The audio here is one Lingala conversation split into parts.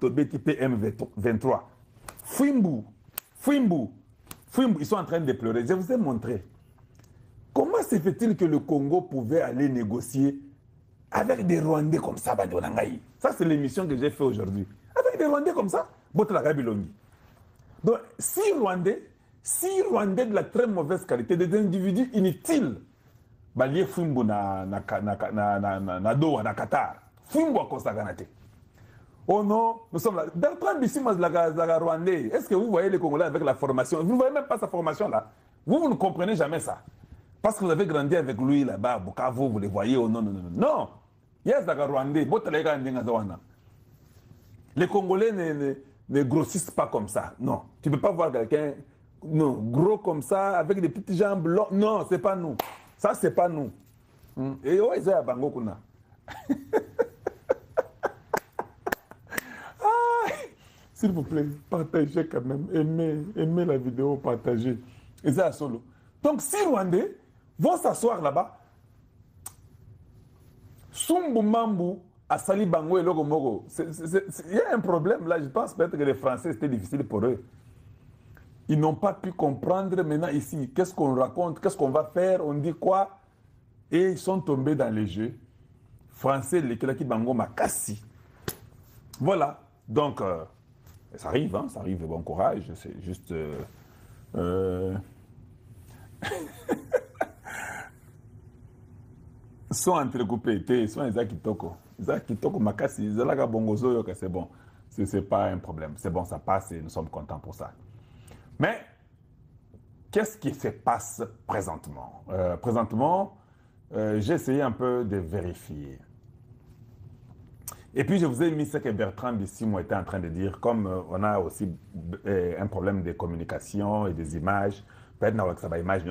Tobeti PM23. Fouimbou, ils sont en train de pleurer. Je vous ai montré. Comment se fait-il que le Congo pouvait aller négocier avec des Rwandais comme ça, Badonangaï? Ça, c'est l'émission que j'ai fait aujourd'hui. Avec des Rwandais comme ça, Botlaka Bilongi. Donc, si Rwandais de la très mauvaise qualité, des individus inutiles, Balié Fumbo na Doha, na Qatar, Fumbo à Kosaganate. Oh non, nous sommes là. Bertrand Bissimas, la Rwandais, est-ce que vous voyez les Congolais avec la formation? Vous ne voyez même pas sa formation là. Vous ne comprenez jamais ça. Parce que vous avez grandi avec lui là-bas, Bukavu, vous les voyez, oh non, non, non. Non, yes, la Rwandais, les Congolais ne grossissent pas comme ça. Non, tu ne peux pas voir quelqu'un gros comme ça, avec des petites jambes longues. Non, c'est pas nous. Ça, c'est pas nous. Et oh, ils ont à Bango Kuna. S'il vous plaît, partagez quand même. Aimez la vidéo, partagez. Et ça, solo. Donc, si Rwandais vont s'asseoir là-bas, Sumbu Mambu, Asali Bango et Logomogo, il y a un problème là. Je pense peut-être que les Français, c'était difficile pour eux. Ils n'ont pas pu comprendre maintenant ici. Qu'est-ce qu'on raconte? Qu'est-ce qu'on va faire? On dit quoi? Et ils sont tombés dans les jeux. Français, les Kelaki Bango Makassi. Voilà. Donc, ça arrive, hein, ça arrive, bon courage. C'est juste... sont entrecoupés, sont les Akitoko. Les Akitoko Makassi, Zalaga Bongozo, c'est bon. C'est pas un problème. C'est bon, ça passe et nous sommes contents pour ça. Mais, qu'est-ce qui se passe présentement? Présentement, j'ai essayé un peu de vérifier. Et puis, je vous ai mis ce que Bertrand Bissimo était en train de dire, comme on a aussi un problème de communication et des images. Peut-être que ça va image,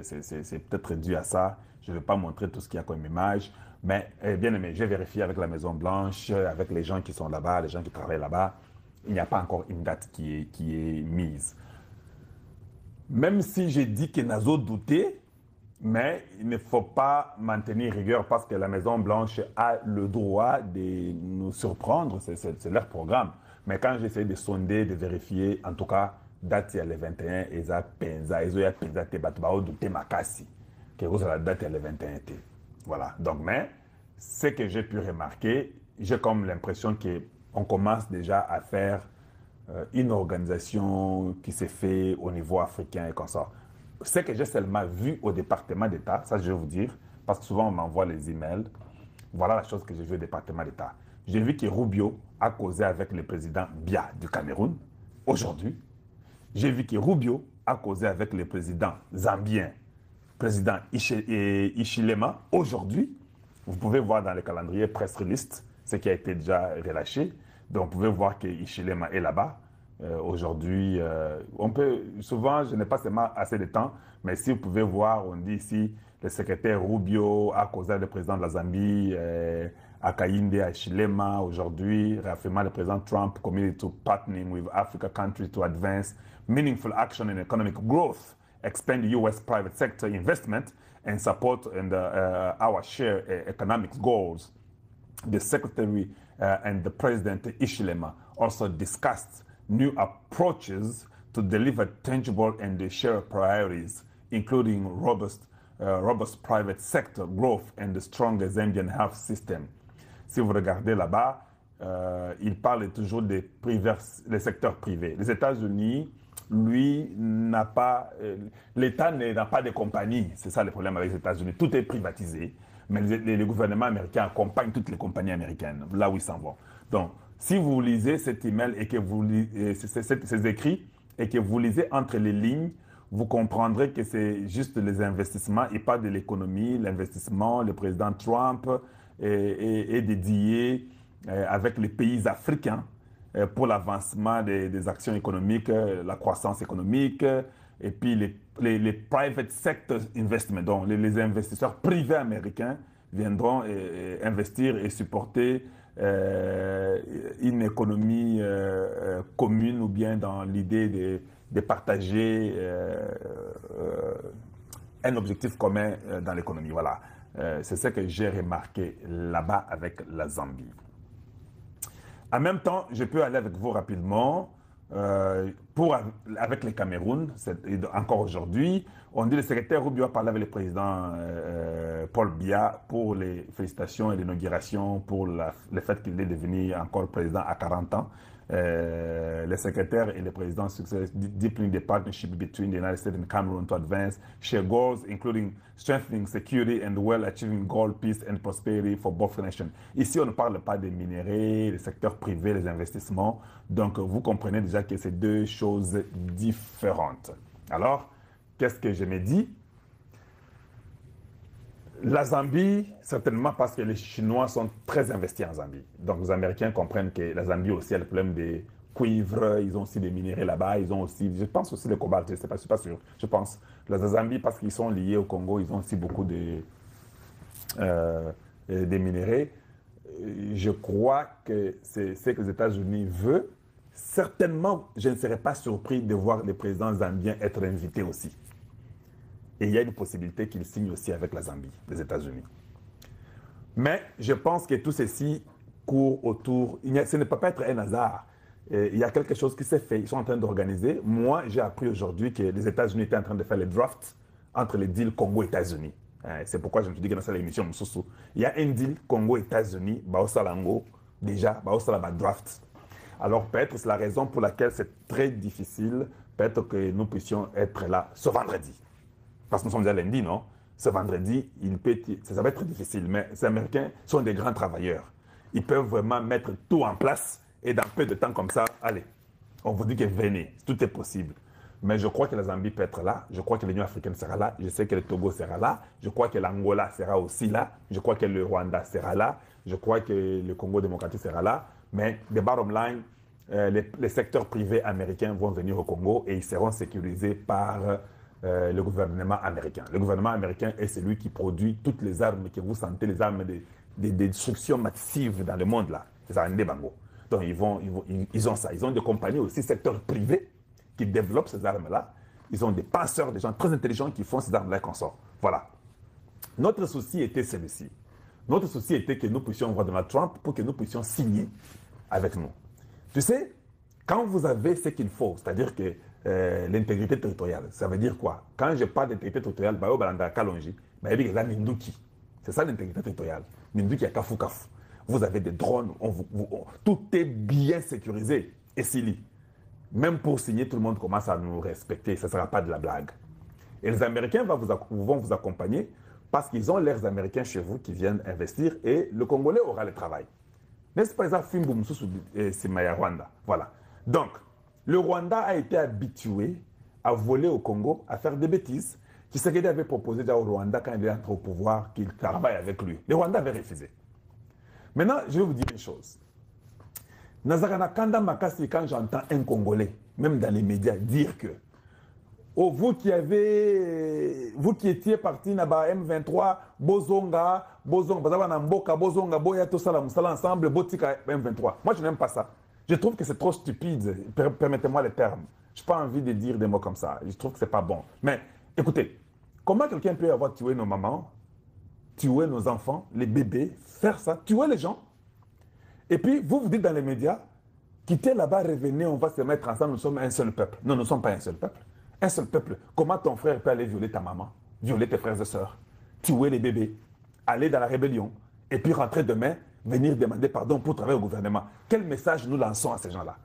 c'est peut-être dû à ça. Je ne vais pas montrer tout ce qu'il y a comme image. Mais bien aimé, j'ai vérifié avec la Maison Blanche, avec les gens qui sont là-bas, les gens qui travaillent là-bas. Il n'y a pas encore une date qui est mise. Même si j'ai dit que Nazo doutait, mais il ne faut pas maintenir rigueur parce que la Maison Blanche a le droit de nous surprendre, c'est leur programme. Mais quand j'essaie de sonder, de vérifier, en tout cas, date il y a le 21, ils ont pensa, ils ont pensé que batba douter makasi, que vous la date il y a le 21. Voilà. Donc, mais ce que j'ai pu remarquer, j'ai comme l'impression qu'on commence déjà à faire une organisation qui s'est faite au niveau africain et comme ça. Ce que j'ai seulement vu au département d'État, ça je vais vous dire, parce que souvent on m'envoie les emails, voilà la chose que j'ai vu au département d'État. J'ai vu que Rubio a causé avec le président Biya du Cameroun, aujourd'hui. J'ai vu que Rubio a causé avec le président zambien, président Hichilema, aujourd'hui. Vous pouvez voir dans le calendrier press release ce qui a été déjà relâché. Donc vous pouvez voir que Hichilema est là-bas. Aujourd'hui, on peut, souvent, je n'ai pas seulement assez de temps, mais si vous pouvez voir, on dit ici, le secrétaire Rubio a causé le président de la Zambie, Akainde Hichilema, aujourd'hui, réaffirmant le président Trump committed to partnering with Africa countries to advance meaningful action in economic growth, expand U.S. private sector investment, and support our shared economic goals. The secretary and the president Hichilema also discussed new approaches to deliver tangible and shared priorities, including robust private sector growth and the strong Zambian health system. Si vous regardez là-bas, il parle toujours des secteurs privés. Les États-Unis, lui, n'a pas... l'État n'a pas de compagnie. C'est ça le problème avec les États-Unis. Tout est privatisé. Mais les gouvernements américains accompagnent toutes les compagnies américaines, là où ils s'en vont. Donc, si vous lisez cet email et que vous lisez ces écrits et que vous lisez entre les lignes, vous comprendrez que c'est juste les investissements et pas de l'économie. L'investissement, le président Trump est dédié avec les pays africains pour l'avancement des actions économiques, la croissance économique, et puis les private sector investment, donc les investisseurs privés américains viendront investir et supporter une économie commune ou bien dans l'idée de partager un objectif commun dans l'économie. Voilà, c'est ce que j'ai remarqué là-bas avec la Zambie. En même temps, je peux aller avec vous rapidement. Avec les Cameroun, encore aujourd'hui, on dit le secrétaire Rubio a parlé avec le président Paul Biya pour les félicitations et l'inauguration, pour le fait qu'il est devenu encore président à 40 ans. Le secrétaire et le président success deepening the partnership between the United States and Cameroon to advance shared goals, including strengthening security and well achieving goal, peace and prosperity for both nations. Ici, on ne parle pas des minéraux, le secteur privé, les investissements. Donc, vous comprenez déjà que c'est deux choses différentes. Alors, qu'est-ce que je me dis? La Zambie, certainement parce que les Chinois sont très investis en Zambie. Donc les Américains comprennent que la Zambie aussi a le problème des cuivres, ils ont aussi des minéraux là-bas, ils ont aussi, je pense aussi le cobalt, je ne suis pas sûr, je pense. La Zambie, parce qu'ils sont liés au Congo, ils ont aussi beaucoup des minéraux. Je crois que c'est ce que les États-Unis veulent. Certainement, je ne serais pas surpris de voir le président zambien être invité aussi. Et il y a une possibilité qu'il signe aussi avec la Zambie, les États-Unis. Mais je pense que tout ceci court autour. Ce ne peut pas être un hasard. Il y a quelque chose qui s'est fait. Ils sont en train d'organiser. Moi, j'ai appris aujourd'hui que les États-Unis étaient en train de faire les drafts entre les deals Congo-États-Unis. C'est pourquoi je me suis dit que dans cette émission, il y a un deal Congo-États-Unis, Baosalango, déjà, Baosalaba draft. Alors peut-être c'est la raison pour laquelle c'est très difficile, peut-être que nous puissions être là ce vendredi. Parce que nous sommes déjà lundi, non? Ce vendredi, ça va être difficile, mais les Américains sont des grands travailleurs. Ils peuvent vraiment mettre tout en place et dans peu de temps comme ça, allez, on vous dit que venez, tout est possible. Mais je crois que la Zambie peut être là, je crois que l'Union africaine sera là, je sais que le Togo sera là, je crois que l'Angola sera aussi là, je crois que le Rwanda sera là, je crois que le Congo démocratique sera là, mais the bottom line, les secteurs privés américains vont venir au Congo et ils seront sécurisés par le gouvernement américain. Le gouvernement américain est celui qui produit toutes les armes que vous sentez, les armes de destruction massive dans le monde là. C'est ça, des bangos. Donc ils ont ça. Ils ont des compagnies aussi, secteur privé, qui développent ces armes-là. Ils ont des penseurs, des gens très intelligents qui font ces armes-là qu'on sort. Voilà. Notre souci était celui-ci. Notre souci était que nous puissions voir Donald Trump pour que nous puissions signer avec nous. Tu sais, quand vous avez ce qu'il faut, c'est-à-dire que l'intégrité territoriale, ça veut dire quoi? Quand je parle d'intégrité territoriale, c'est ça l'intégrité territoriale. Ninduki à Kafu Kafu. Vous avez des drones, tout est bien sécurisé. Et Sili, même pour signer, tout le monde commence à nous respecter. Ça ne sera pas de la blague. Et les Américains vont vous accompagner parce qu'ils ont leurs Américains chez vous qui viennent investir et le Congolais aura le travail. N'est-ce pas ça, Fimbu Moussou Simaya Rwanda? Voilà. Donc, le Rwanda a été habitué à voler au Congo, à faire des bêtises. Tshisekedi avait proposé déjà au Rwanda, quand il est entré au pouvoir, qu'il travaille avec lui. Le Rwanda avait refusé. Maintenant, je vais vous dire une chose. Nazarana Kanda Makasi, quand j'entends un Congolais, même dans les médias, dire que vous qui étiez parti Naba M23, Bozonga, Mboka, Bozonga, Boya, tout ça, ensemble, Botika M23. Moi, je n'aime pas ça. Je trouve que c'est trop stupide. Permettez-moi les termes. Je n'ai pas envie de dire des mots comme ça. Je trouve que ce n'est pas bon. Mais écoutez, comment quelqu'un peut avoir tué nos mamans, tuer nos enfants, les bébés, faire ça, tuer les gens? Et puis, vous dites dans les médias, quittez là-bas, revenez, on va se mettre ensemble, nous sommes un seul peuple. Non, nous ne sommes pas un seul peuple. Un seul peuple. Comment ton frère peut aller violer ta maman, violer tes frères et sœurs, tuer les bébés, aller dans la rébellion, et puis rentrer demain, venir demander pardon pour travailler au gouvernement? Quel message nous lançons à ces gens-là?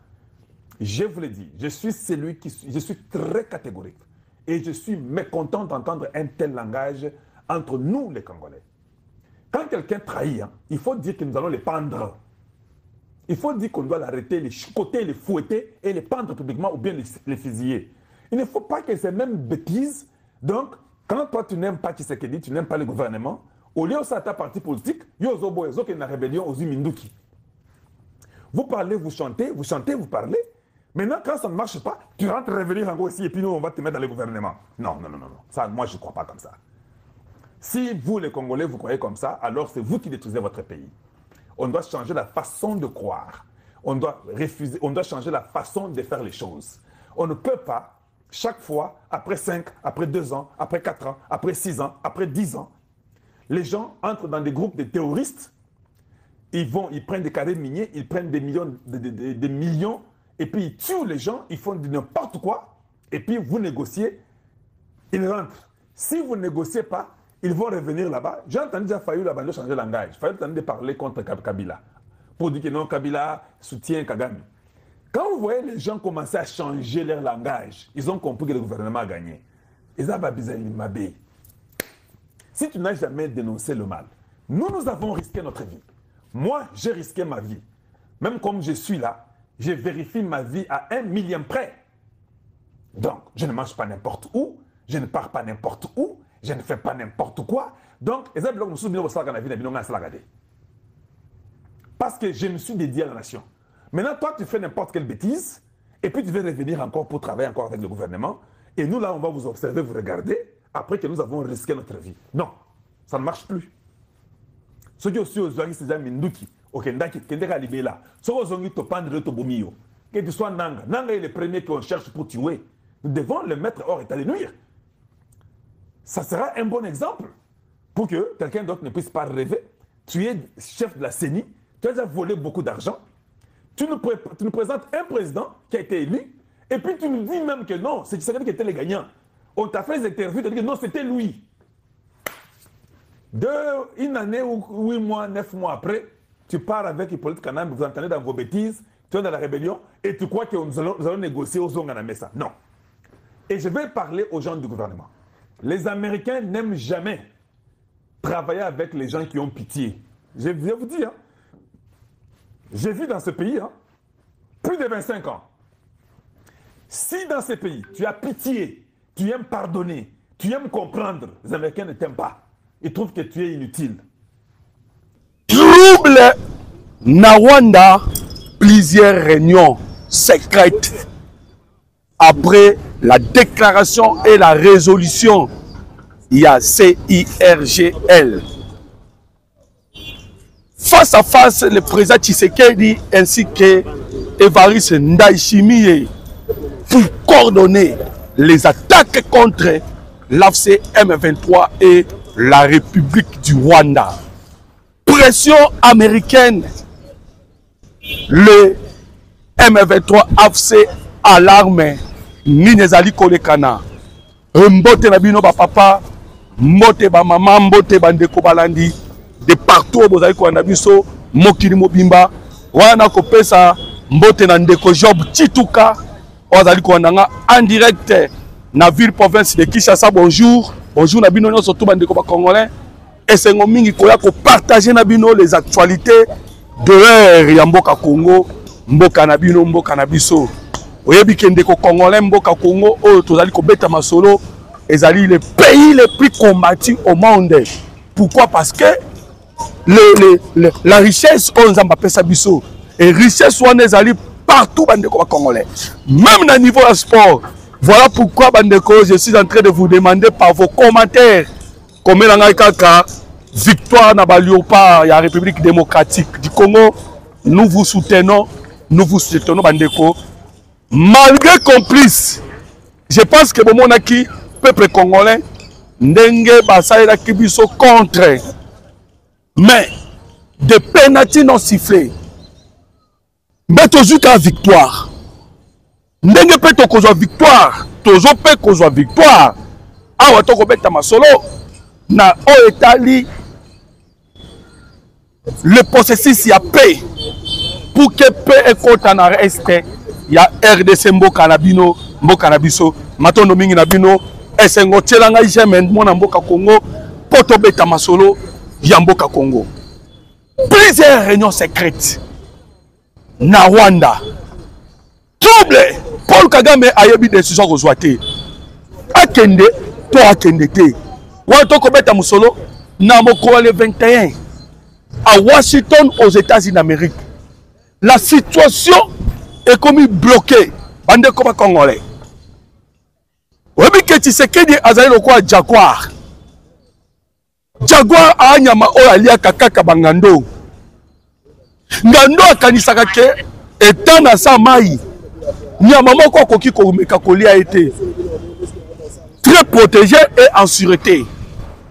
Je vous l'ai dit, je suis très catégorique. Et je suis mécontent d'entendre un tel langage entre nous, les Congolais. Quand quelqu'un trahit, il faut dire que nous allons les pendre. Il faut dire qu'on doit l'arrêter, les chicoter, les fouetter et les pendre publiquement ou bien les fusiller. Il ne faut pas que ces mêmes bêtises. Donc, quand toi tu n'aimes pas Tshisekedi, tu n'aimes pas le gouvernement, au lieu de ça, ta parti politique, yozobo qui est la rébellion aux Minduki. Vous parlez, vous chantez, vous parlez. Maintenant, quand ça ne marche pas, tu rentres revenir en gros ici et puis nous, on va te mettre dans le gouvernement. Non. Ça, moi, je ne crois pas comme ça. Si vous, les Congolais, vous croyez comme ça, alors c'est vous qui détruisez votre pays. On doit changer la façon de croire. On doit changer la façon de faire les choses. On ne peut pas, chaque fois, après 5, après 2 ans, après 4 ans, après 6 ans, après 10 ans, les gens entrent dans des groupes de terroristes ils prennent des carrés miniers, ils prennent des millions, et puis ils tuent les gens, ils font n'importe quoi, et puis vous négociez, ils rentrent. Si vous ne négociez pas, ils vont revenir là-bas. J'ai entendu déjà Fayou là-bas de changer de langage. Fayou a entendu de parler contre Kabila. Pour dire que non, Kabila soutient Kagame. Quand vous voyez les gens commencer à changer leur langage, ils ont compris que le gouvernement a gagné. Ils ont besoin. Si tu n'as jamais dénoncé le mal, nous avons risqué notre vie. Moi, j'ai risqué ma vie. Même comme je suis là, je vérifie ma vie à 1 millième près. Donc, je ne mange pas n'importe où, je ne pars pas n'importe où, je ne fais pas n'importe quoi. Donc, parce que je me suis dédié à la nation. Maintenant, toi, tu fais n'importe quelle bêtise, et puis tu veux revenir encore pour travailler encore avec le gouvernement, et nous, là, on va vous observer, vous regarder, après que nous avons risqué notre vie. Non, ça ne marche plus. Ceux qui aussi aux gens qui se disent Minduki, Okendaki, Kendeka Libela, ceux qui ont te pendre de Tobomio, que tu sois Nanga. Nanga est le premier qu'on cherche pour tuer. Nous devons le mettre hors état de nuire. Ça sera un bon exemple pour que quelqu'un d'autre ne puisse pas rêver. Tu es chef de la CENI, tu as déjà volé beaucoup d'argent, tu nous présentes un président qui a été élu, et puis tu nous dis même que non, c'est celui qui était le gagnant. On t'a fait des interviews, tu as dit que non, c'était lui. Une année ou 8 mois, 9 mois après, tu pars avec Hippolyte Kanam, vous entendez dans vos bêtises, tu es dans la rébellion, et tu crois que nous allons négocier aux Zonga Mesa. Non. Et je vais parler aux gens du gouvernement. Les Américains n'aiment jamais travailler avec les gens qui ont pitié. Je vais vous dire, j'ai vu dans ce pays plus de 25 ans. Si dans ce pays, tu as pitié, tu aimes pardonner, tu aimes comprendre, les Américains ne t'aiment pas. Ils trouvent que tu es inutile. Trouble na Rwanda, plusieurs réunions secrètes après la déclaration et la résolution. Il y a CIRGL. Face à face, le président Tshisekedi ainsi que Évariste Ndayishimiye pour coordonner les attaques contre l'AFC M23 et la République du Rwanda. Pression américaine. Le M23 AFC alarme Ninezali Kolekana. Mbote na bino ba papa, mbote ba mama, mbote ba ndeko balandi de partout bozali ko na biso mokili mobimba wana ko pesa mbote na ndeko Job Chituka ozali ko nanga en direct na ville province de Kinshasa. Bonjour na bino nyonso to ba ndeko ba congolais esengo mingi ko ya ko partager na bino les actualités de l'heure ya mboka Congo, mboka na bino mboka na biso. Oyebi kende ko congolais mboka Congo oyo tozali ko beta masolo ezali le pays le plus combattu au monde. Pourquoi? Parce que la richesse on nzamba pesa biso et richesse wana ezali partout bandeko ba congolais, même na niveau de sport. Voilà pourquoi bandeko je suis en train de vous demander par vos commentaires comment nanga kaka victoire na ba Léopard ya République démocratique du Congo. Nous vous soutenons bandeko. Malgré complice, je pense que le peuple congolais ndenge basalela kibiso contre, mais de pénalty non sifflé. Mais toujours qu'à victoire. Ndenge pe to kozwa victoire, tozo pe kozwa victoire. Awa to ko beta masolo na o etali le processus ya paix pour que paix ekota na reste. Il y a RDC mboka na bino mboka na biso matondo mingi na bino esengo tselanga ijeme mona mboka Congo poto beta masolo ya mboka Congo. Plusieurs réunions secrètes na Rwanda. Trouble Paul Kagame ayebi décision kozwa te. Akende to akende te. Wa to ko beta masolo na moko le 21 à Washington aux États-Unis d'Amérique. La situation est comme bloqué. Bande comme congolais. Webi ke Tshisekedi azali lokwa Jaguar. Jaguar anyama o alia kaka bangando. Ngando akanisaka ke etana sa mai. Nyama moko koki ko meka kolia été très protégé et en sûreté.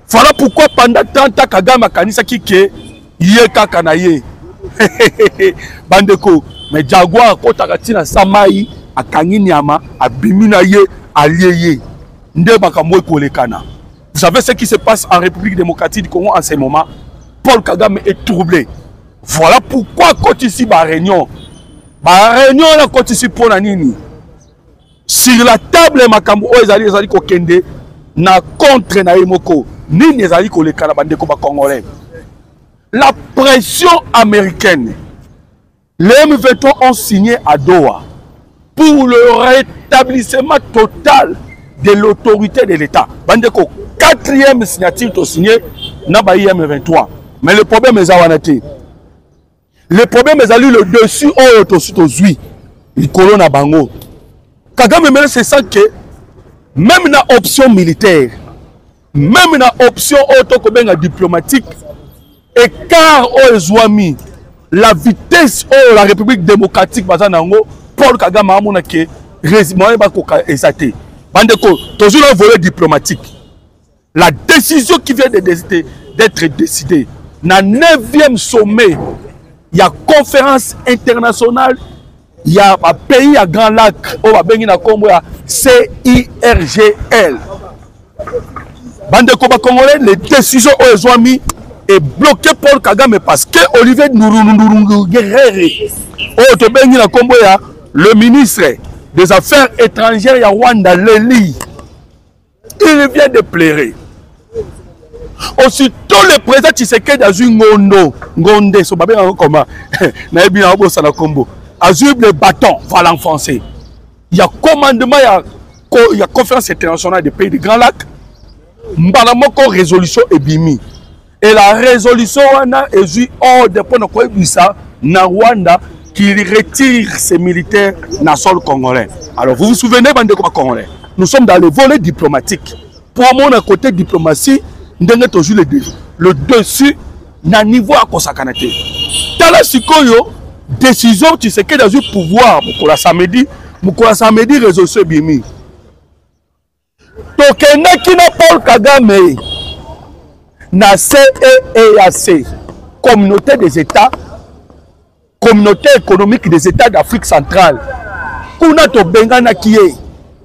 Voilà pourquoi pendant 30 ans Kagame akanisaki ke ye kaka na ye. bandeko mais Jaguar kotaka tina samai akangi nyama abimina ye alieye nde makambo ekolekana. Vous savez ce qui se passe en République démocratique du Congo en ce moment? Paul Kagame est troublé. Voilà pourquoi quand ici ba réunion la quand ici pour la nini sur la table makambo ezali ko kende na contre na emoko nini ezali ko lekana bandeko ba congolais. La pression américaine, les M23 ont signé à Doha pour le rétablissement total de l'autorité de l'État. Bandeko, 4e signature to signé na ba M23. Mais le problème est awanati. Le problème est le dessus au to zui. Il colonne à bango. Kagame même c'est ça que même na option militaire, même na option autocobenga diplomatique, écart au Zouami, la vitesse au la République démocratique Bazanango, Paul Kagame a mon que résumé bakoka exaté. Bandeko, toujours un volet diplomatique. La décision qui vient d'être décidée, dans le 9e sommet, il y a conférence internationale, il y a un pays à Grand Lac, CIRGL. Bandeko Congolais, les décisions aux Zouami est bloqué Paul Kagame parce que Olivier Ndourou Guerrere, le ministre des Affaires étrangères à Rwanda, Leli, il vient de pleurer. Aussitôt le président Tshisekedi a eu Ngonde, so babé comment, na bien na combo, a eu le bâton, va l'enfoncer. Il y a commandement, il y a conférence internationale des pays du Grand Lac, mbalamoko résolution est bimi. Et la résolution est eu hors de point de na Rwanda qui retire ses militaires dans le sol congolais. Alors vous vous souvenez, bande de Congolais, nous sommes dans le volet diplomatique. Pour mon côté diplomatie, nous avons toujours le dessus na niveau à Kosakanate. Tala sikoyo décision tu sais que dans le pouvoir pour la samedi résolution bimi. Tokena qui n'a Paul Kagame na CEEAC, communauté des États, communauté économique des États d'Afrique centrale. Kuna to bengana kiye.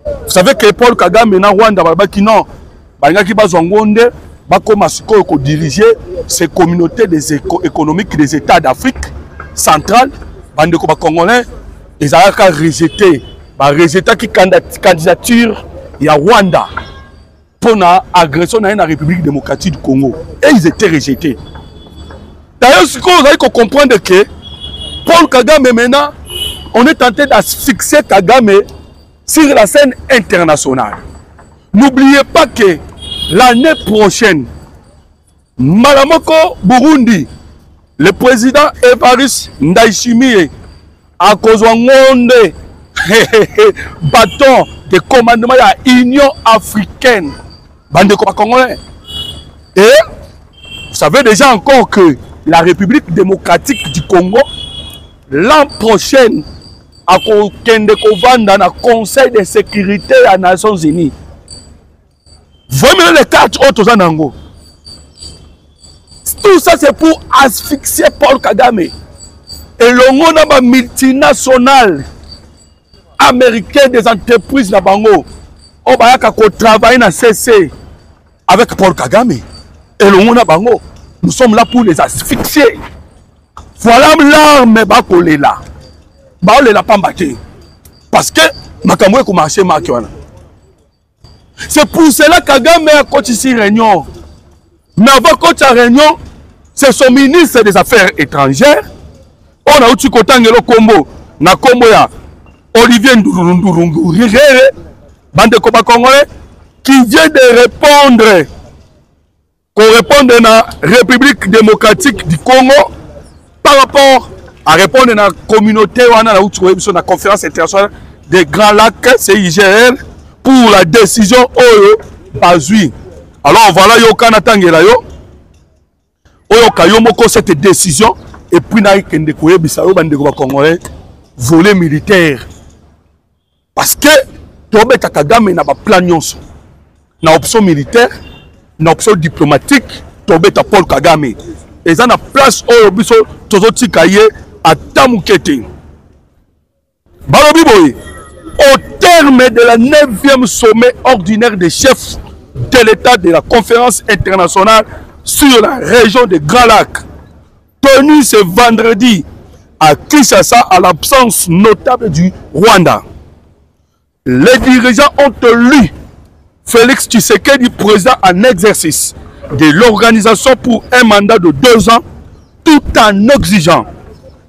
Vous savez que Paul Kagame na Rwanda babaki non, bangaki bazongonde bakoma siko ko diriger ces communautés économiques des États d'Afrique centrale. Bande ko ba congolais, ils ont rejeté, rejeté qui candidature ya Rwanda pour l'agression dans la République démocratique du Congo. Et ils étaient rejetés. D'ailleurs, ce qu'on a comprendre que Paul Kagame maintenant, on est tenté d'asphyxier Kagame sur la scène internationale. N'oubliez pas que l'année prochaine, Malamoko Burundi, le président Evariste Ndayishimiye, à cause de bâton de commandement de l'Union africaine. Bande congolais. Et vous savez déjà encore que la République démocratique du Congo, l'an prochain, a dans le Conseil de sécurité des Nations Unies. Voyez les 4 autres Zanango. Tout ça c'est pour asphyxier Paul Kagame. Et le monde multinational américain des entreprises na bango. On va travailler dans CC avec Paul Kagame. Et le monde bango. Nous sommes là pour les asphyxier. Voilà l'arme bakolé là. Bakolé là pas mbaké. Parce que makamwe ko marché makiwana. C'est pour cela que Kagame a continué réunion. Mais avant qu'on ait réunion, c'est son ministre des Affaires étrangères. On a eu Kotangelo Kombo, na Kombo ya Olivier Ndourou Guerrere, bande Koba Congolais, qui vient de répondre, à la République démocratique du Congo par rapport à répondre à la communauté à la conférence internationale des Grands Lacs, CIGL, pour la décision Oyo Bazui. Alors voilà, yo kanatangela yo. Oyo kayomoko cette décision et puis na ikende koyebisa yo bande ko Congolais volet militaire. Parce que Tobeta Kagame n'a pas plan nyonso. Na option militaire, na option diplomatique, Tobeta Paul Kagame. et ça na place oyo biso tozotika ye ata mukete. Balobi boye, au terme de la 9e sommet ordinaire des chefs de l'État de la conférence internationale sur la région des Grands Lacs, tenu ce vendredi à Kinshasa à l'absence notable du Rwanda, les dirigeants ont élu Félix Tshisekedi, président en exercice de l'organisation pour un mandat de 2 ans, tout en exigeant,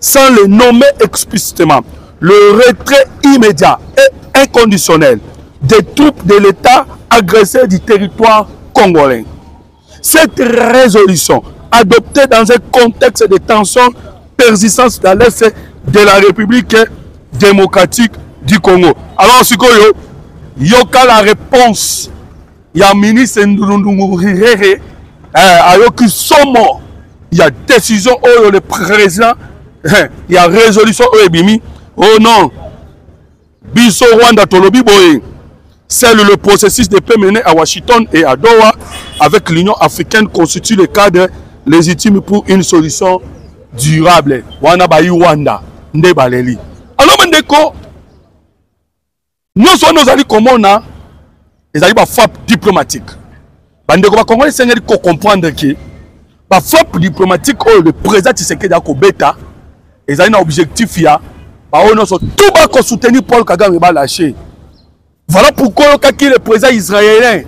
sans le nommer explicitement, le retrait immédiat et inconditionnel des troupes de l'État agressées du territoire congolais. Cette résolution, adoptée dans un contexte de tension persistante dans l'Est de la République démocratique du Congo. Alors, Sikoyo, yoka la réponse, il y a ministre Ndundungurire, ayoki somo, il y a décision, oh, le président, il y a résolution, oh, ebimi, oh non, biso Rwanda tolobi boye. C'est le processus de paix mené à Washington et à Doha avec l'Union africaine constitue le cadre légitime pour une solution durable. Wana bayi Rwanda, nde baleli. Alors mendeko, nous sommes nos alliés communs, les alliés ba frappe diplomatique. Bandeko ba Congolais sengeli ko comprendre que ba frappe diplomatique oh le président Tshisekedi ko beta, les alliés na objectif ya ba ono so tout ba ko soutenir Paul Kagame ba lâcher. Voilà pourquoi le président israélien,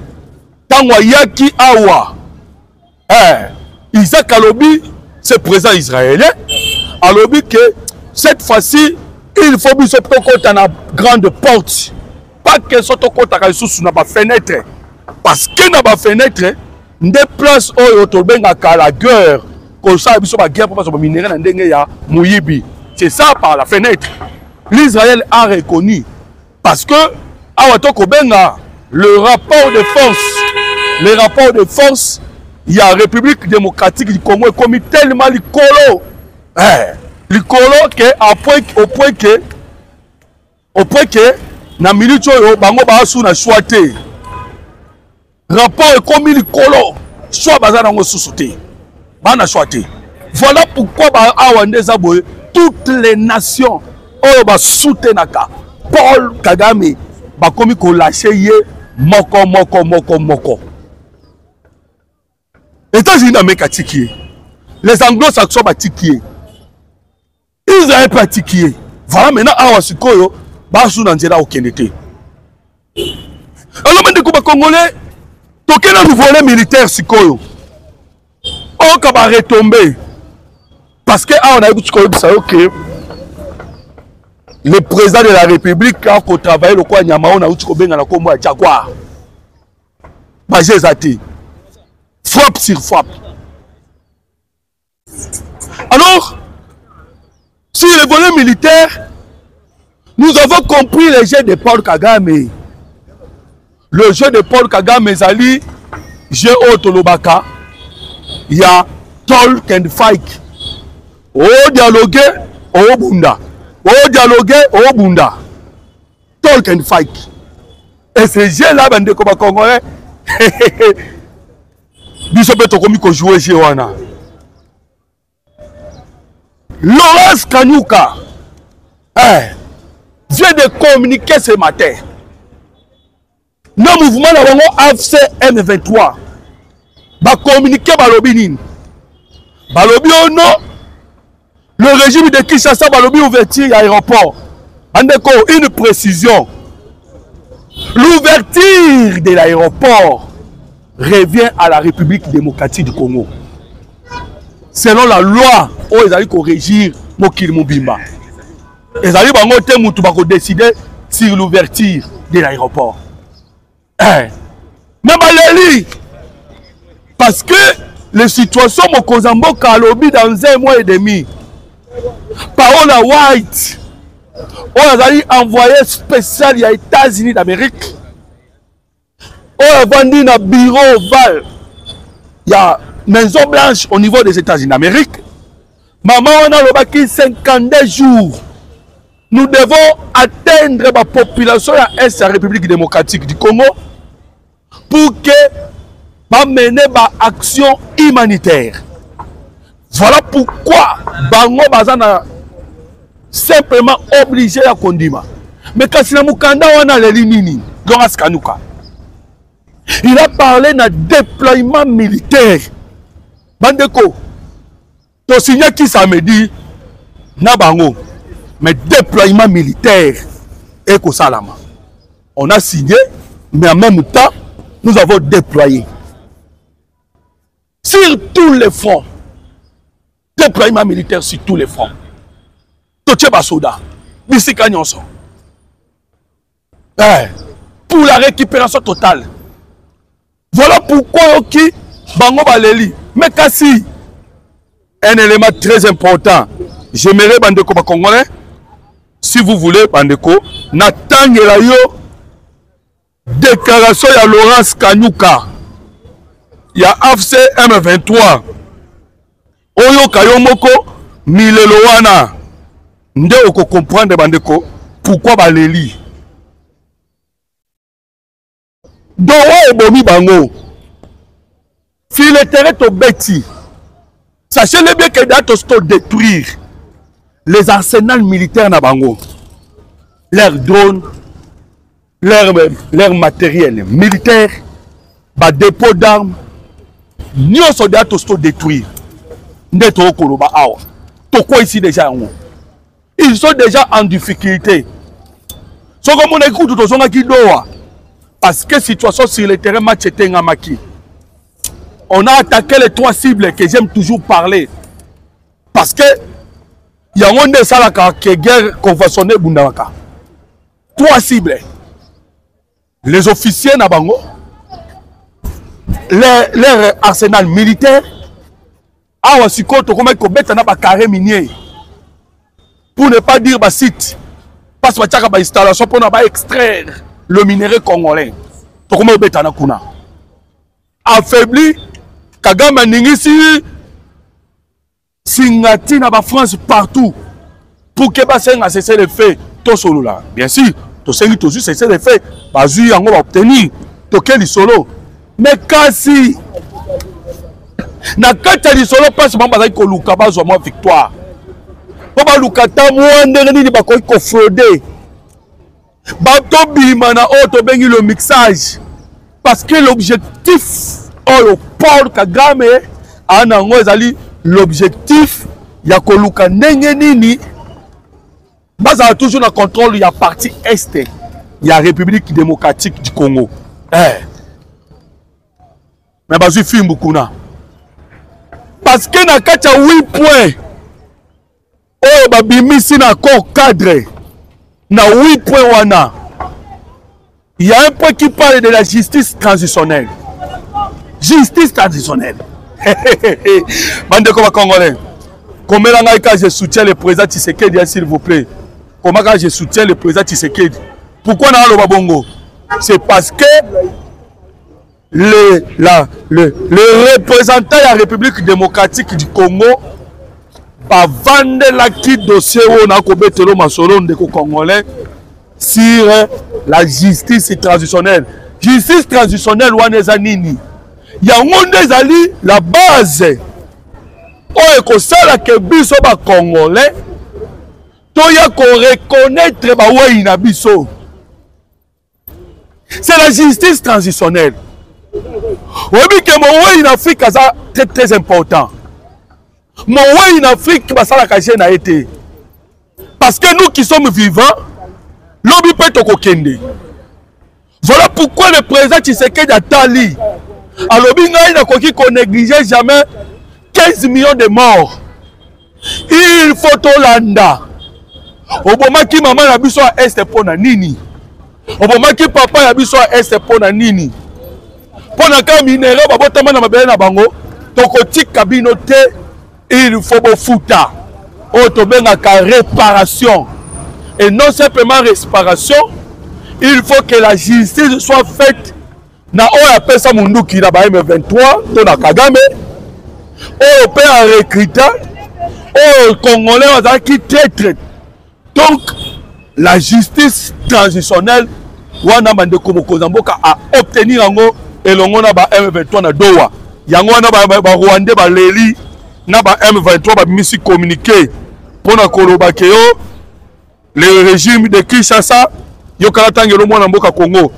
Tango Yaki Awa, Isaac Alobi, c'est président israélien, Alobi que cette fois-ci, il faut que ce soit dans la grande porte. Pas que ce soit dans la fenêtre. Parce que dans la fenêtre, des places où il y a la guerre, comme ça, il y a la guerre pour minérer dans le Mouyibi. C'est ça par la fenêtre. L'Israël a reconnu. Parce que le rapport de force, il y a la République démocratique du Congo est commis tellement l'icolo que au point que na minute oyo bango ba su na choité rapport est commis l'icolo soit bazana ngo susute bana choité. Voilà pourquoi ba awandeza boye toutes les nations oyo ba soutenaka Paul Kagame bakomi ko lâcher ye moko. États-Unis d'Amérique tiki. Les Anglo-Saxons ba tiki. Israël pas tiki. Voilà maintenant awa sikoyo ba su na nzela okendete. Alors maintenant ko ba Congolais tokena nouveau militaire sikoyo. On ka ba retomber parce que awa na sikoyo bisayo que le président de la République a travaillé le quoi Nyamao na uti kobenga na kombo ya Jaguar. Bagé zati. Frappe sur frappe. Alors, sur le volet militaire, nous avons compris le jeu de Paul Kagame. Le jeu de Paul Kagame Zali, jeu Otolobaka, il y a talk and fight. Oh dialogue, oh bunda. Oh dialogue, oh bunda. Talk and fight. Et ce jeu-là, bande comme Congolais, Bishop Tokomi ko jouer jeu wana. Laurence Kanyuka vient de communiquer ce matin. Nos mouvements de AFC M23 va communiquer balobi nini. Balobi ono le régime de Kinshasa balobi ouverture à l'aéroport. Andeko une précision. L'ouverture de l'aéroport revient à la République démocratique du Congo. Selon la loi, ils allaient régir Mokil Mobimba. Ils allaient décider sur l'ouverture de l'aéroport. Mais Maléli, parce que les situations Mokozambo Kalobi dans 1 mois et demi, Paola White, on a envoyé spécial aux États-Unis d'Amérique. On a vendu un bureau Val. Il y a Maison Blanche au niveau des États-Unis d'Amérique. Maman, on a le 52 jours. Nous devons atteindre la population de la République démocratique du Congo pour que va mener une action humanitaire. Voilà pourquoi bango bazana simplement obligé à kondima. Mais quand il a mukanda wana leli nini, Laurence Kanyuka. Il a parlé d'un déploiement militaire. Bandeko, tu signes qui ça me dit, na bango, mais déploiement militaire et Kosalama. On a signé, mais en même temps, nous avons déployé. Sur tous les fronts. Déploiement militaire sur tous les fronts. Toche Basoda, Bissika Nyonso. Pour la récupération totale. Voilà pourquoi Oki Bango Baleli. Mais Kassi, un élément très important. J'aimerais Bandeko Congolais, si vous voulez, Bandeko, Natangela yo déclaration ya Laurence Kanyuka. Ya AFC M23. Oyo Kayomoko Milelo wana. Nde oko comprendre Bandeko pourquoi Baleli. Dowa ebomi bango. Si le terrain to bêti, sachez-le bien que d'être détruire les arsenals militaires na bango, leurs drones, leur matériel militaire, ba dépôt d'armes, ni on se doit détruire. N'eto koloba awa. Pourquoi ici déjà ils sont déjà en difficulté. So comme on écoute tout ça qui doit. Parce que situation sur le terrain match était ngamaki. On a attaqué les 3 cibles que j'aime toujours parler. Parce que il y a un de ça qui guerre conventionnelle bundawaka. 3 cibles. Les officiers nabango, leur arsenal militaire. Awa siko to comment ko beta na ba carré minier. Pour ne pas dire ba site. Parce que tchaka ba installation pour na ba extraire le minerai congolais. To comment beta na kuna. Affaibli Kagame ningisi singati na ba France partout pour que ba senga cesser les faits to solo là. Bien sûr, to sengi to juste cesser les faits, ba zu yango ba obtenir to keli solo. Mais kasi na kata li solo passe mamba za ko luka ba zo mo victoire. Ba ba luka ta mwande ni ba ko frauder. Ba to bima na auto bengi le mixage parce que l'objectif le Paul Kagame a l'objectif ya koluka ndenge nini baza toujours na contrôle ya partie est ya République démocratique du Congo. Mais bazu fimbu kuna parce que na kati 8 points oh babimisi na accord cadre na 8 points wana il y a un point qui parle de la justice transitionnelle. Justice traditionnelle. Bandeko ba Congolais. Comment je soutiens le président Tshisekedi, s'il vous plaît? Comment je soutiens le président Tshisekedi? Pourquoi na lo babongo? C'est parce que le représentant de la République démocratique du Congo va vendre la qui dossier où na ko betelo masolo ndeko Congolais sur la justice transitionnelle. Justice transitionnelle wana eza nini? Yango ndezali la base oyo ekosala ke biso ba Congolais toya ko reconnaître ba wei na biso. C'est la justice transitionnelle. Obi ke mo wei en Afrique ça très très important. Mo wei en Afrique basala ka na été. Parce que nous qui sommes vivants, lobi peut kokende. Voilà pourquoi le président Tshisekedi Atali alors, il ne négliger jamais 15 millions de morts. Il faut Tolanda. Obama qui maman a besoin est pour nini. Obama qui papa a besoin est pour nini. Pour na ka minéraux babotama na mabele na bango. Tokoti kabinote il faut bofuta. Otobenga ka réparation. Et non simplement réparation, il faut que la justice soit faite. Na oyo apesa munduki na ba M23 to na Kagame oyo pe en recrutant oyo Congolais ont qui traite. Donc la justice transitionnelle wana bandeko bokozamboka a obtenir yango elongo na ba M23 na Doha yango wana ba Rwandais ba leli na ba M23 ba misi communiqué pour na kolobakeo le régime de Kinshasa yo kala tangelo mwana mboka Congo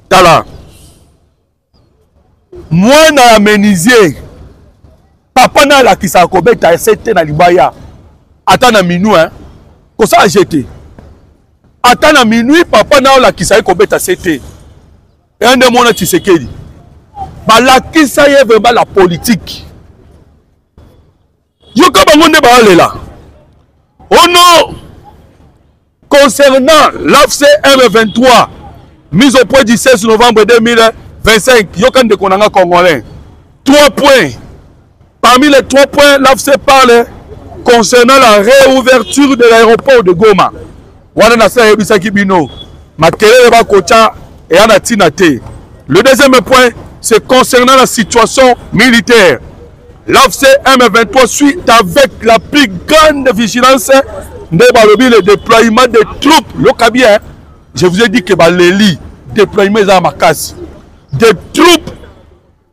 tala mwana ya Menisier papa na la kisa kobeta sete na libaya ata na minu hein ko ça jeté ata na minuit papa na la kisa kobeta sete un de mona Tshisekedi ba la kisa ye vraiment la politique yo ka bango nde ba lela oh non. Concernant l'AFC M23, mise au point du 16 novembre 2025, Yokan de Konanga Congolais. 3 points. Parmi les 3 points, l'AFC parle concernant la réouverture de l'aéroport de Goma. Le deuxième point, c'est concernant la situation militaire. L'AFC M23 suit avec la plus grande vigilance le déploiement des troupes. Je vous ai dit que les déploiement des troupes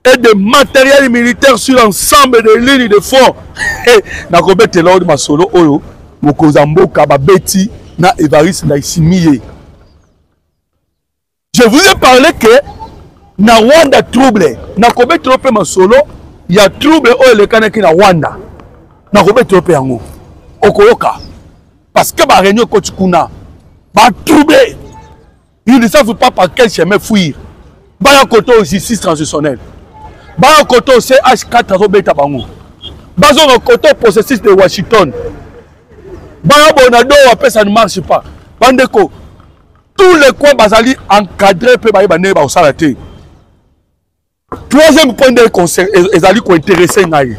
et de matériel militaire sur l'ensemble des lignes de front. Je vous ai parlé que na Rwanda trouble, na kobe trope masolo, il y a trouble au le kanaki na Rwanda. Na kobe trope yango. Okoyoka. Parce que ma réunion Kotukuna va troubler. Ils ne savent pas par quel chemin fuir. Baya koto justice transitionnelle. Baya koto CH4 Robeta Bango. Bazo koto processus de Washington. Baya bonado après ça ne marche pas. Bandeko. Tous les coins basali encadrés pe baye bané ba osalaté. Troisième point de concert ezali ko intéressé ngai.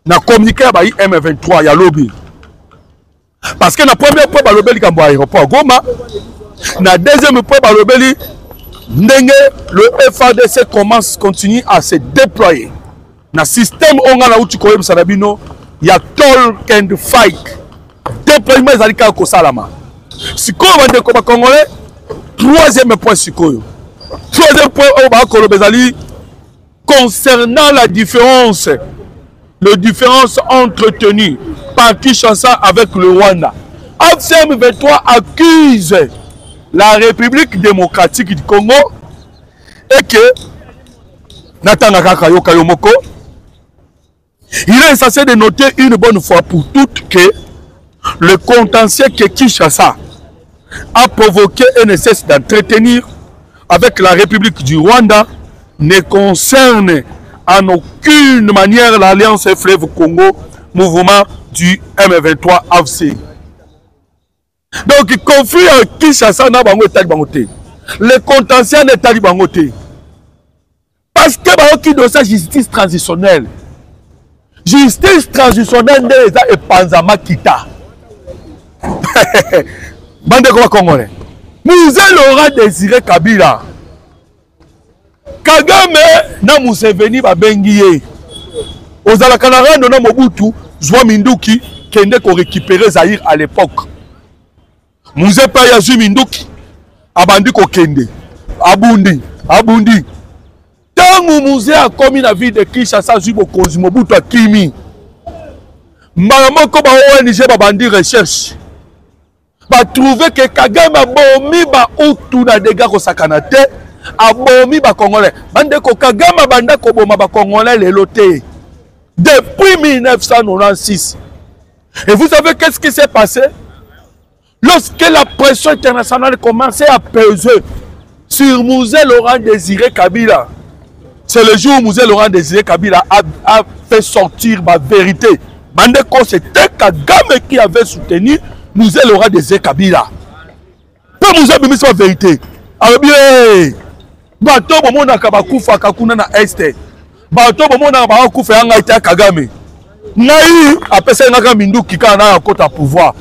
Na communiquer ba M23 ya lobby. Parce que la première fois, balobeli kambo aéroport Goma, la deuxième fois, balobeli le FARDC continue à se déployer. Dans le système on a où tu connais Salabino, il y a talk and fight. Déploiement zalika ko salama. Sikoyo bande ko ba Congolais. Troisième point sikoyo. Troisième point on ba ko bezali concernant la différence. Les différences entretenues par Kinshasa avec le Rwanda. AFC M23 accuse la République démocratique du Congo et que Natanga Kakayoka Yomoko, il est censé de noter une bonne fois pour toutes que le contentieux que Kinshasa a provoqué et ne cesse d'entretenir avec la République du Rwanda ne concerne en aucune manière l'Alliance Fleuve Congo, mouvement du M23 AFC. Donc, le conflit à Kinshasa n'a pas été bangoté. Le contentieux n'est pas bangoté. Parce que il y a une justice transitionnelle. Justice transitionnelle n'est pas Panzama Kita. Bande Congolais. Nous Laurent Désiré Kabila. Kagame na Museveni babengiye. Ozala Kanarando na Mobutu, Zwa Minduki, kende ko récupérer Zaïre à l'époque. Muzepa Yazu Minduki, abandi ko kende. Abundi. Tangu Muze a commis la vie de Kinshasa Zubo Kozi Mobutu Akimi. Maramoko ba ONG babandi recherche. Ba trouver que Kagame a bomi ba utu na dégâts ko sakanate. Abomi ba Congolais. Bande ko Kagame banda ko boma ba Congolais les lotés. Depuis 1996. Et vous savez qu'est-ce qui s'est passé? Lorsque la pression internationale commençait à peser sur Mouzé Laurent Désiré Kabila, c'est le jour où Mouzé Laurent Désiré Kabila a fait sortir ma vérité. Bande ko c'était Kagame qui avait soutenu Mouzé Laurent Désiré Kabila. Pas Mouzé Bimi sa vérité. Alors bien bato bomona kabakufa kakuna na este bato bomona bakufa yanga ita Kagame nai apesa ngaka Minduki kana na kota pouvoir.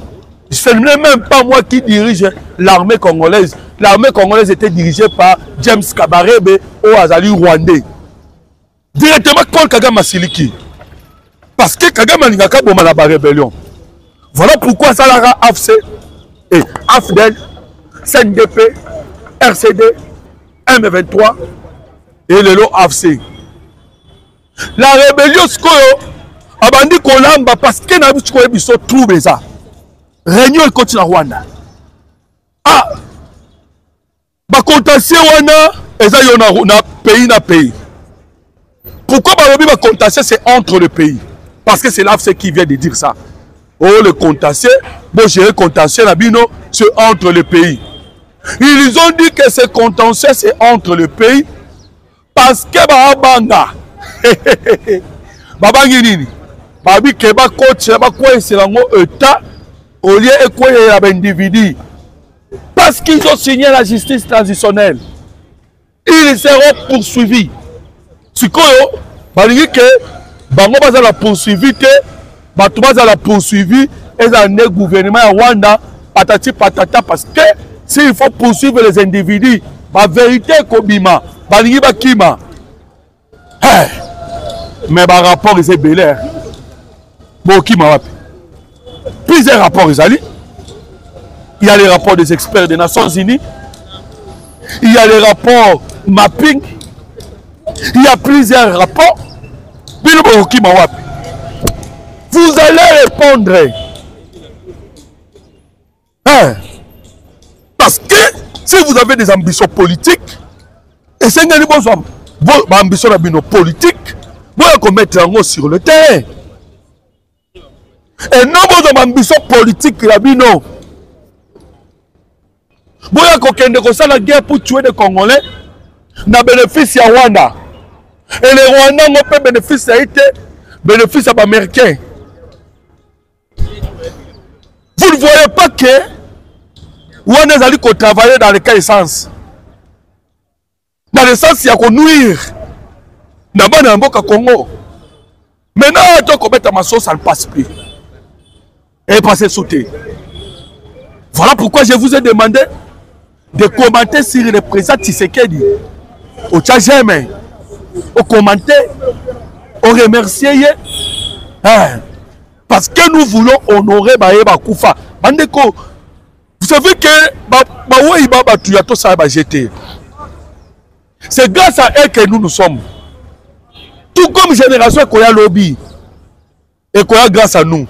Ce n'est même pas moi qui dirige l'armée congolaise. L'armée congolaise était dirigée par James Kabarebe au Azali Rwandais. Directement contre Kagame Masiliki. Parce que Kagame n'ingaka boma la rébellion. Voilà pourquoi ça la AFC et AFDEL, CNDP, RCD, M23 et le lot AFC. La rébellion, abandi kolamba parce que na biso ko biso trouble ça. Réunion continue à Rwanda. Ah, ba contentieux wana eza yo na pays. Pourquoi ba contentieux c'est entre le pays? Parce que c'est l'AFC qui vient de dire ça. Oh, le contentieux, bon gérer contentieux na bino c'est entre le pays. Ils ont dit que ce contentieux c'est entre le pays parce que ba banga. Babangi nini? Babi keba coach ba quoi c'est lango état au lieu de quoi il y a un individu. Parce qu'ils ont signé la justice transitionnelle. Ils seront poursuivis. Si quoi balingi que bango baza la poursuivi que batu baza la poursuivi et dans le gouvernement à Rwanda patati patata parce que s'il faut poursuivre les individus, la vérité kobima balingi bakima. Hey. Mais par rapport à ces belaires, plusieurs rapports, il y a les rapports des experts des Nations Unies, il y a les rapports mapping, il y a plusieurs rapports. Vous allez répondre. Hein? Parce que si vous avez des ambitions politiques, et c'est une ambition politique, vous allez mettre en haut sur le terrain. Et non, vos ambitions politiques, non. Vous allez la guerre pour tuer des Congolais, na bénéfice à Rwanda. Et les Rwandais n'ont pas bénéfice bénéfice à l'Américain. Vous ne voyez pas que Rwanda allait travailler dans le cas essence. Dans le sens, il y a qu'on nuire. Dans le Congo. Maintenant, tant qu'on met ma sauce, ça ne passe plus. Et passer sauter. Voilà pourquoi je vous ai demandé de commenter sur le président Tshisekedi. Au Tchadjemé. Au commenter. Au remercier. Hein? Parce que nous voulons honorer Baeba Koufa. Bandeko, vous savez que c'est grâce à elle que nous sommes. Tout comme génération qu'on a lobby. Et qu'on a grâce à nous.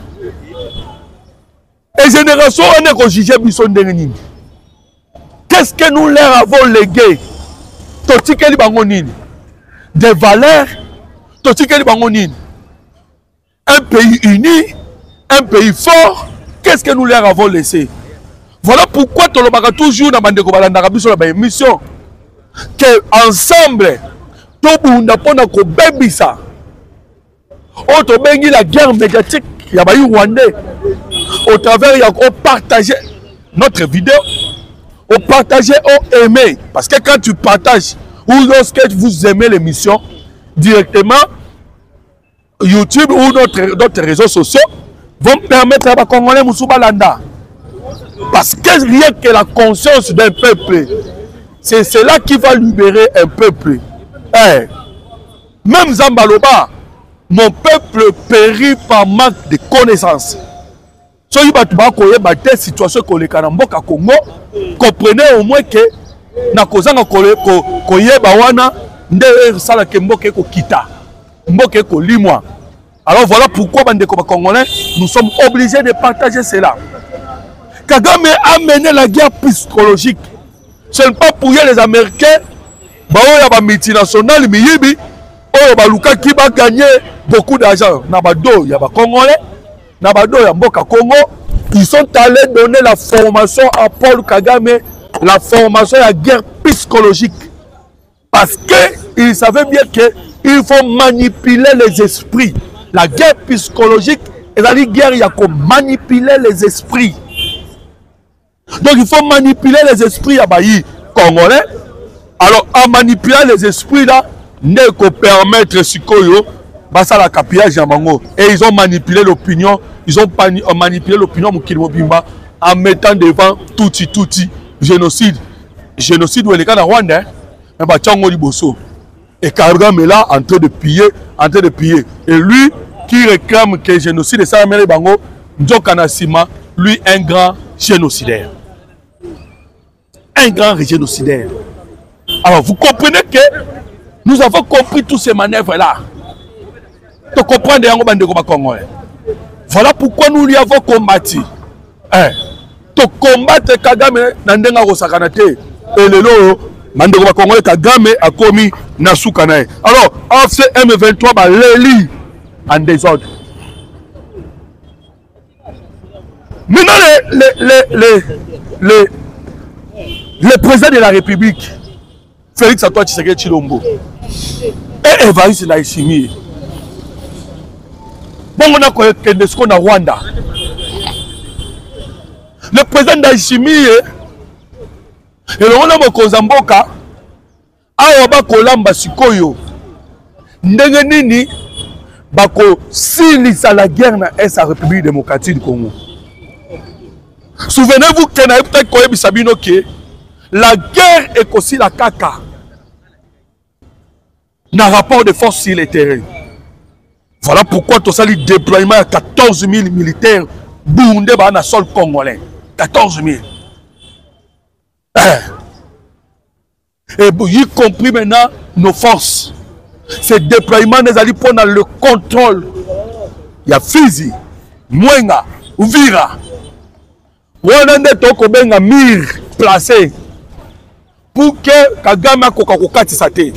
Et génération, on est qu'on juge Bisson Denini. Qu'est-ce que nous leur avons légué? Totikeli Bangonine. Des valeurs. Totikeli Bangonine. Un pays uni, un pays fort. Qu'est-ce que nous leur avons laissé? Voilà pourquoi tout le monde toujours dans Bandeko Balandarabi sur la mission. Que ensemble, tout le monde a kobebisa. On bengi la guerre médiatique. Il y a eu Rwandais. Au travers, il y a partagé notre vidéo. On partageait, on aimait. Parce que quand tu partages, ou lorsque vous aimez l'émission, directement, YouTube ou d'autres réseaux sociaux vont permettre à Congolais Moussouba Landa. Parce que rien que la conscience d'un peuple, c'est cela qui va libérer un peuple. Hey. Même Zambaloba, mon peuple périt par manque de connaissances. Si vous avez des situations que le Congo, comprenez au moins que na kozanga koyeba wana nde sala ke mboke ko kita mboke ko limwa. Alors voilà pourquoi bandeko ba Congolais nous sommes obligés de partager cela. Kagame a mené la guerre psychologique. Ce n'est pas pour les Américains ba oya ba multinationales miyibi oyo ba luka ki ba gagner beaucoup d'argent na ba do ya ba Congolais na ba do ya mboka Congo. Ils sont allés donner la formation à Paul Kagame, la formation à la guerre psychologique. Parce qu'ils savaient bien qu'il faut manipuler les esprits. La guerre psychologique, et la guerre, il y a qu'on manipuler les esprits. Donc il faut manipuler les esprits à Bayi Congolais. Alors en manipulant les esprits là, ne qu'on permettre Sikoyo, Bassa la capillage Yamango. Et ils ont manipulé l'opinion. Ils ont manipulé l'opinion Mukilmobimba en mettant devant touti génocide. Génocide où il est en Rwanda, mais bah Tchango Liboso. Et Kagame est là en train de piller, Et lui qui réclame que le génocide est ça, mais Bango, Ndjokanasima, lui un grand génocidaire. Un grand génocidaire. Alors vous comprenez que nous avons compris toutes ces manœuvres là. Tu comprends yango bandeko ba Congolais. Voilà pourquoi nous lui avons combattu. Tu combattre Kagame na ndenga ko sakanate. Et lelo bandeko ba Congolais Kagame a commis na soukanae. Alors, AFC M23 ba leli en désordre. Maintenant le président de la République Félix Antoine Tshisekedi Tshilombo et Évariste Ndayishimiye. Bon, on a connu ce qu'on a Rwanda. Le président Ndayishimiye et le Rwanda Mokozamboka a bakolamba sikoyo ndenge nini bako silisa la guerre na la République démocratique du Congo. Souvenez-vous que na peut-être koyebi sabino que la guerre est aussi la caca. Dans le rapport de force sur les terrains. Voilà pourquoi tout ça, le déploiement à 14 000 militaires burundais dans le sol congolais. 14 000. Et y compris maintenant nos forces. Ces déploiements nous allons prendre le contrôle. Il y a Fizi, Mwenga, Uvira. On a un mur placé pour que Kagame Kokakokati sate.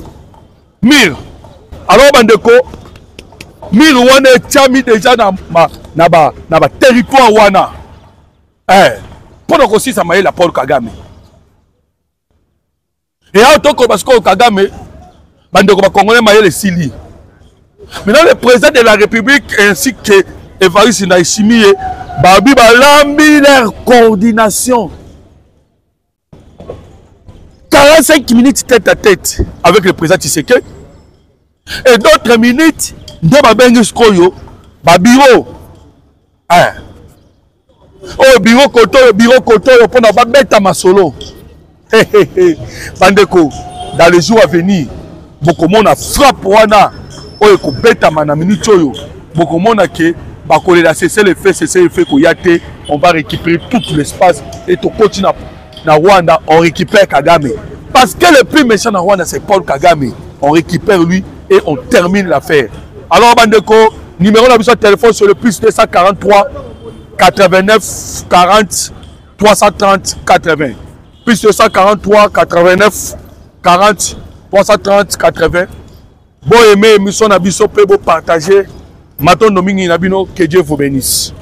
Mur. Alors, bandeko, mur wana est déjà dans le territoire wana. Pour que ça maille la Paul Kagame. Et en tant que parce que Kagame, bandeko ba Congolais maille le Sili. Maintenant, le président de la République ainsi que Évariste Ndayishimiye, babi balambi leur coordination. 45 minutes tête à tête avec le président Tshisekedi. Et d'autres minutes, de Babengi Skoyo, Babiro. Oh, bureau koto, pour ne pas mettre ma solo. Bandeko, dans les jours à venir, beaucoup de monde a frappé wana. Oh, eko beta mana minute oyo. Beaucoup de monde a que cesser le fait koyate, on va récupérer tout l'espace et tout continue na Rwanda, on récupère Kagame. Parce que le plus méchant na Rwanda, c'est Paul Kagame. On récupère lui et on termine l'affaire. Alors, bandeko, numéro de téléphone sur le plus 243 89 40 330 80. Plus 243 89 40 330 80. Bon aimer, émission na biso pe bo partager. Maton domingi na bino, que Dieu vous bénisse.